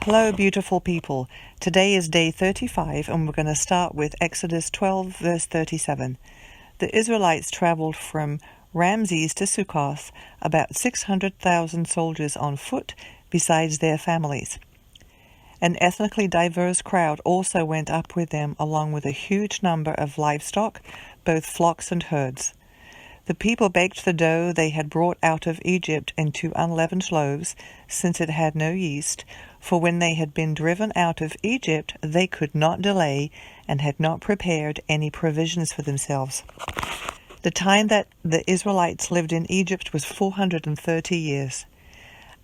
Hello, beautiful people. Today is day 35, and we're going to start with Exodus 12, verse 37. The Israelites traveled from Ramses to Sukkoth, about 600,000 soldiers on foot, besides their families. An ethnically diverse crowd also went up with them, along with a huge number of livestock, both flocks and herds. The people baked the dough they had brought out of Egypt into unleavened loaves, since it had no yeast, for when they had been driven out of Egypt they could not delay, and had not prepared any provisions for themselves. The time that the Israelites lived in Egypt was 430 years.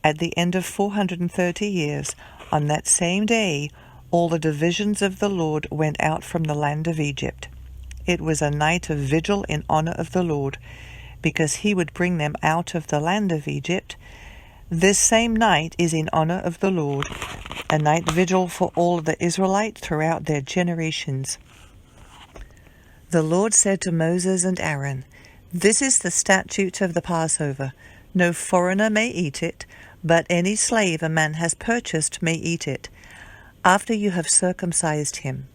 At the end of 430 years, on that same day, all the divisions of the Lord went out from the land of Egypt. It was a night of vigil in honor of the Lord, because he would bring them out of the land of Egypt. This same night is in honor of the Lord, a night vigil for all the Israelites throughout their generations. The Lord said to Moses and Aaron, "This is the statute of the Passover. No foreigner may eat it, but any slave a man has purchased may eat it, after you have circumcised him.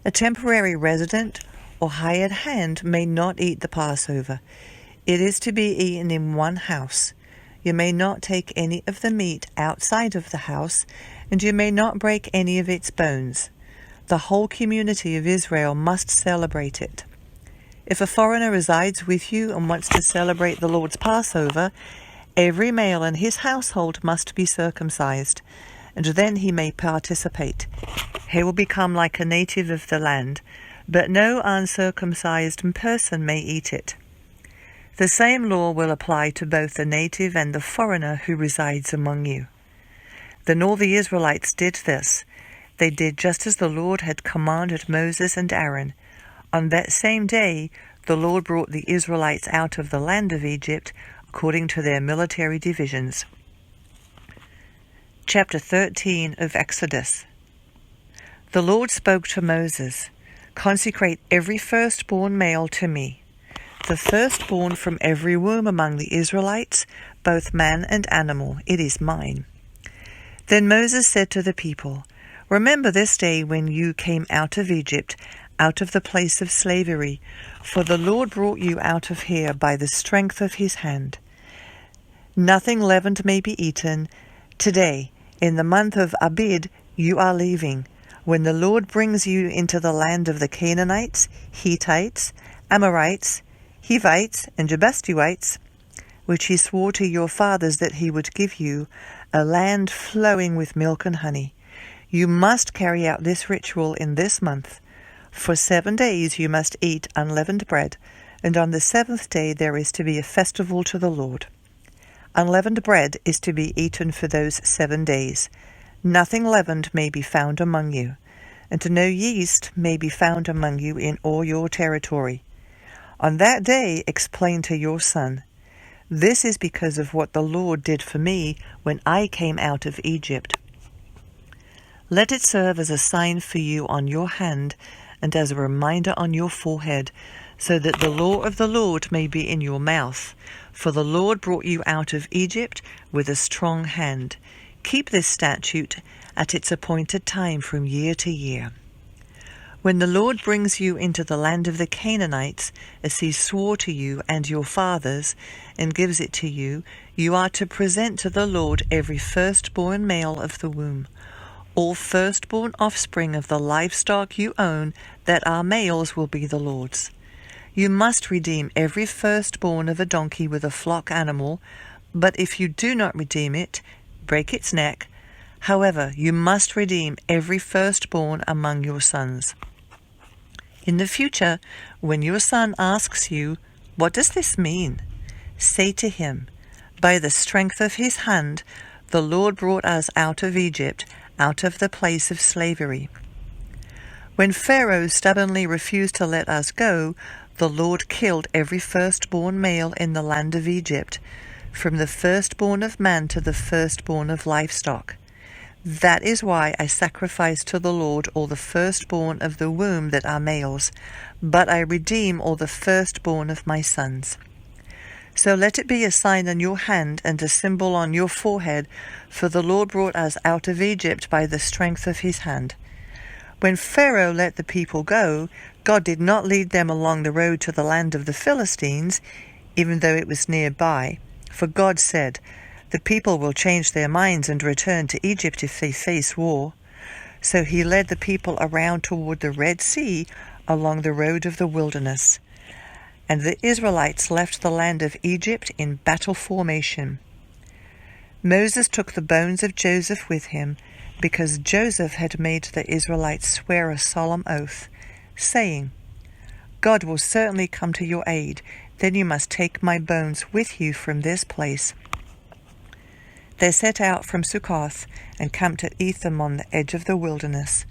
A temporary resident or hired hand may not eat the Passover. It is to be eaten in one house. You may not take any of the meat outside of the house, and you may not break any of its bones. The whole community of Israel must celebrate it. If a foreigner resides with you and wants to celebrate the Lord's Passover, every male in his household must be circumcised, and then he may participate. He will become like a native of the land, but no uncircumcised person may eat it. The same law will apply to both the native and the foreigner who resides among you." Then all the Israelites did this. They did just as the Lord had commanded Moses and Aaron. On that same day, the Lord brought the Israelites out of the land of Egypt, according to their military divisions. Chapter 13 of Exodus. The Lord spoke to Moses, "Consecrate every firstborn male to me, the firstborn from every womb among the Israelites, both man and animal. It is mine." Then Moses said to the people, "Remember this day when you came out of Egypt, out of the place of slavery, for the Lord brought you out of here by the strength of his hand. Nothing leavened may be eaten. Today, in the month of Abib, you are leaving, when the Lord brings you into the land of the Canaanites, Hittites, Amorites, Hivites, and Jebusites, which he swore to your fathers that he would give you, a land flowing with milk and honey. You must carry out this ritual in this month. For 7 days you must eat unleavened bread, and on the 7th day there is to be a festival to the Lord. Unleavened bread is to be eaten for those 7 days. Nothing leavened may be found among you, and no yeast may be found among you in all your territory. On that day explain to your son, 'This is because of what the Lord did for me when I came out of Egypt.' Let it serve as a sign for you on your hand and as a reminder on your forehead, so that the law of the Lord may be in your mouth. For the Lord brought you out of Egypt with a strong hand. Keep this statute at its appointed time from year to year. When the Lord brings you into the land of the Canaanites, as he swore to you and your fathers, and gives it to you, you are to present to the Lord every firstborn male of the womb. All firstborn offspring of the livestock you own that are males will be the Lord's. You must redeem every firstborn of a donkey with a flock animal, but if you do not redeem it, break its neck. However, you must redeem every firstborn among your sons. In the future, when your son asks you, 'What does this mean?' say to him, 'By the strength of his hand, the Lord brought us out of Egypt, out of the place of slavery. When Pharaoh stubbornly refused to let us go, the Lord killed every firstborn male in the land of Egypt, from the firstborn of man to the firstborn of livestock. That is why I sacrifice to the Lord all the firstborn of the womb that are males, but I redeem all the firstborn of my sons. So let it be a sign on your hand and a symbol on your forehead, for the Lord brought us out of Egypt by the strength of his hand. When Pharaoh let the people go, God did not lead them along the road to the land of the Philistines, even though it was nearby. For God said, "The people will change their minds and return to Egypt if they face war." So he led the people around toward the Red Sea along the road of the wilderness. And the Israelites left the land of Egypt in battle formation. Moses took the bones of Joseph with him, because Joseph had made the Israelites swear a solemn oath, saying, "God will certainly come to your aid, then you must take my bones with you from this place." They set out from Succoth and camped at Etham on the edge of the wilderness.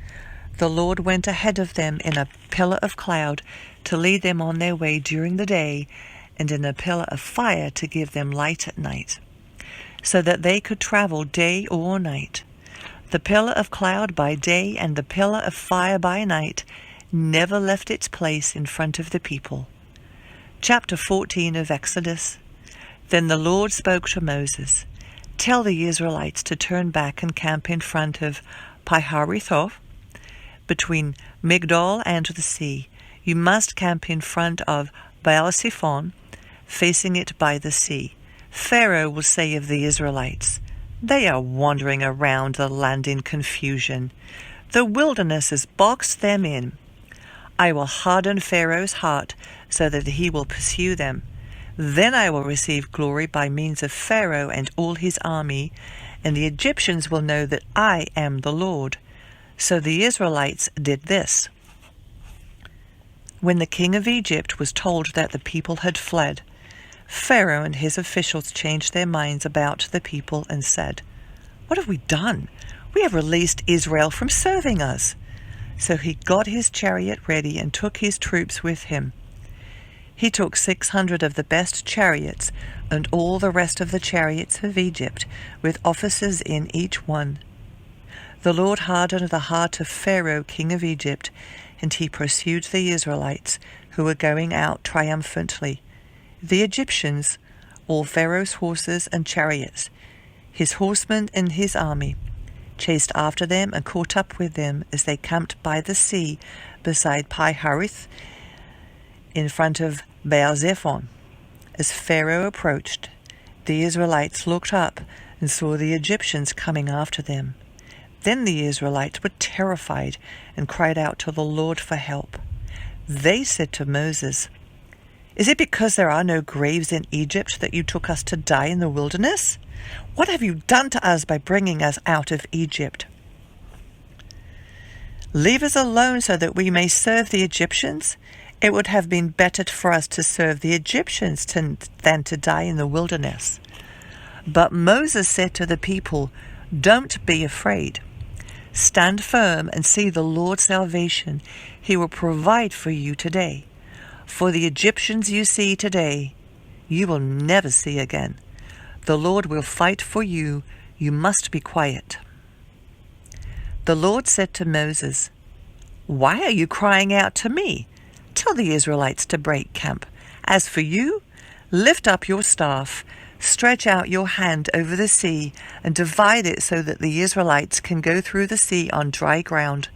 The Lord went ahead of them in a pillar of cloud to lead them on their way during the day, and in a pillar of fire to give them light at night, so that they could travel day or night. The pillar of cloud by day and the pillar of fire by night never left its place in front of the people. Chapter 14 of Exodus. Then the Lord spoke to Moses, "Tell the Israelites to turn back and camp in front of Pi-hahiroth, between Migdol and the sea. You must camp in front of Baal-zephon, facing it by the sea. Pharaoh will say of the Israelites, 'They are wandering around the land in confusion. The wilderness has boxed them in.' I will harden Pharaoh's heart so that he will pursue them. Then I will receive glory by means of Pharaoh and all his army, and the Egyptians will know that I am the Lord." So the Israelites did this. When the king of Egypt was told that the people had fled, Pharaoh and his officials changed their minds about the people and said, "What have we done? We have released Israel from serving us." So he got his chariot ready and took his troops with him. He took 600 of the best chariots and all the rest of the chariots of Egypt, with officers in each one. The Lord hardened the heart of Pharaoh, king of Egypt, and he pursued the Israelites, who were going out triumphantly. The Egyptians, all Pharaoh's horses and chariots, his horsemen and his army, chased after them and caught up with them as they camped by the sea beside Pi-hahiroth in front of Baal-zephon. As Pharaoh approached, the Israelites looked up and saw the Egyptians coming after them. Then the Israelites were terrified and cried out to the Lord for help. They said to Moses, "Is it because there are no graves in Egypt that you took us to die in the wilderness? What have you done to us by bringing us out of Egypt? Leave us alone so that we may serve the Egyptians. It would have been better for us to serve the Egyptians than to die in the wilderness." But Moses said to the people, "Don't be afraid. Stand firm and see the Lord's salvation. He will provide for you today. For the Egyptians you see today, you will never see again. The Lord will fight for you. You must be quiet." The Lord said to Moses, "Why are you crying out to me? Tell the Israelites to break camp. As for you, lift up your staff, stretch out your hand over the sea, and divide it so that the Israelites can go through the sea on dry ground.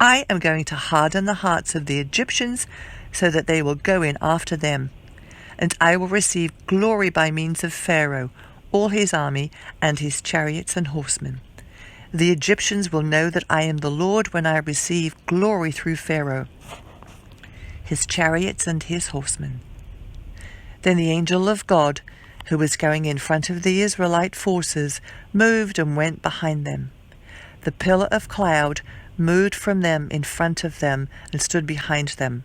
I am going to harden the hearts of the Egyptians so that they will go in after them. And I will receive glory by means of Pharaoh, all his army, and his chariots and horsemen. The Egyptians will know that I am the Lord when I receive glory through Pharaoh, his chariots and his horsemen." Then the angel of God, who was going in front of the Israelite forces, moved and went behind them. The pillar of cloud moved from them in front of them and stood behind them.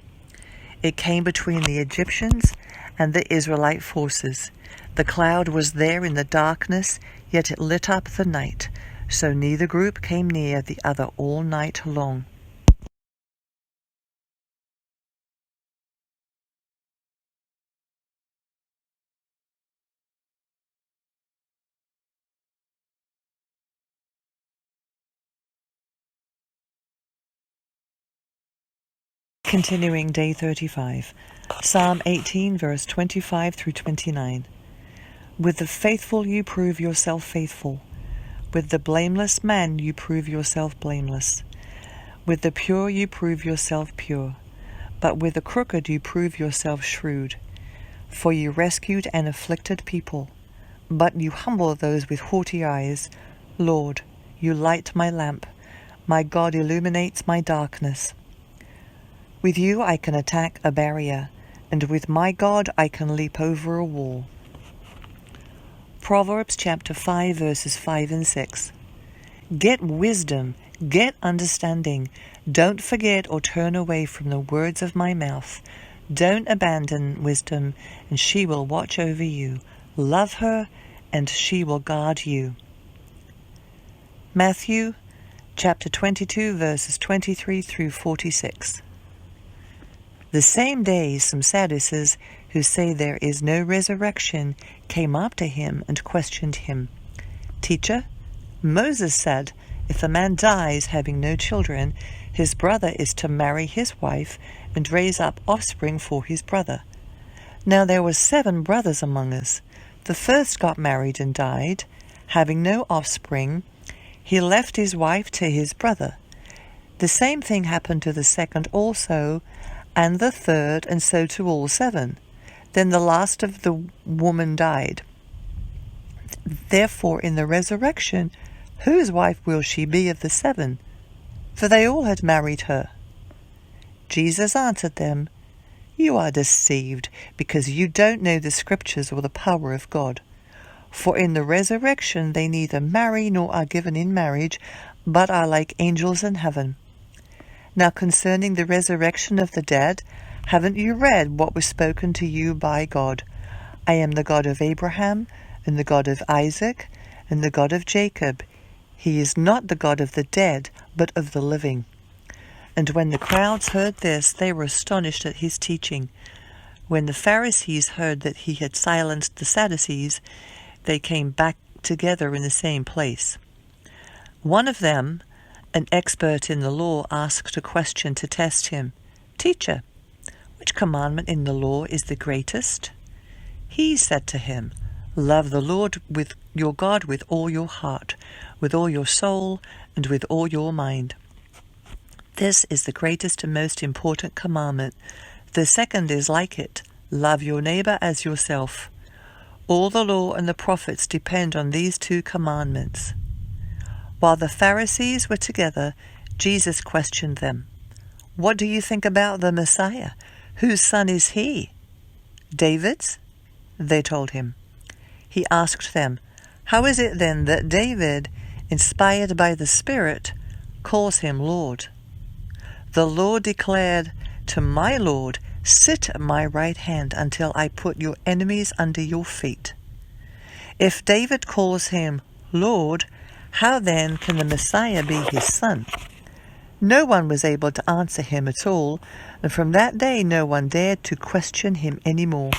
It came between the Egyptians and the Israelite forces. The cloud was there in the darkness, yet it lit up the night, so neither group came near the other all night long. Continuing day 35. Psalm 18 verse 25 through 29. With the faithful you prove yourself faithful. With the blameless man you prove yourself blameless. With the pure you prove yourself pure. But with the crooked you prove yourself shrewd. For you rescued an afflicted people, but you humble those with haughty eyes. Lord, you light my lamp. My God illuminates my darkness. With you I can attack a barrier, and with my God I can leap over a wall. Proverbs chapter 5 verses 5 and 6. Get wisdom, get understanding. Don't forget or turn away from the words of my mouth. Don't abandon wisdom, and she will watch over you. Love her, and she will guard you. Matthew chapter 22 verses 23 through 46. The same day some Sadducees, who say there is no resurrection, came up to him and questioned him. Teacher, Moses said, if a man dies having no children, his brother is to marry his wife and raise up offspring for his brother. Now there were 7 brothers among us. The first got married and died, having no offspring. He left his wife to his brother. The same thing happened to the second also, and the third, and so to all 7. Then the last of the woman died. Therefore in the resurrection, whose wife will she be of the 7? For they all had married her. Jesus answered them, You are deceived, because you don't know the Scriptures or the power of God. For in the resurrection they neither marry nor are given in marriage, but are like angels in heaven. Now concerning the resurrection of the dead, haven't you read what was spoken to you by God? I am the God of Abraham, and the God of Isaac, and the God of Jacob. He is not the God of the dead, but of the living. And when the crowds heard this, they were astonished at his teaching. When the Pharisees heard that he had silenced the Sadducees, they came back together in the same place. One of them, an expert in the law, asked a question to test him. Teacher, which commandment in the law is the greatest? He said to him, Love the Lord with your God with all your heart, with all your soul, and with all your mind. This is the greatest and most important commandment. The second is like it. Love your neighbor as yourself. All the law and the prophets depend on these 2 commandments. While the Pharisees were together, Jesus questioned them. What do you think about the Messiah? Whose son is he? David's? They told him. He asked them, How is it then that David, inspired by the Spirit, calls him Lord? The Lord declared to my Lord, Sit at my right hand until I put your enemies under your feet. If David calls him Lord, how then can the Messiah be his son? No one was able to answer him at all, and from that day no one dared to question him any more.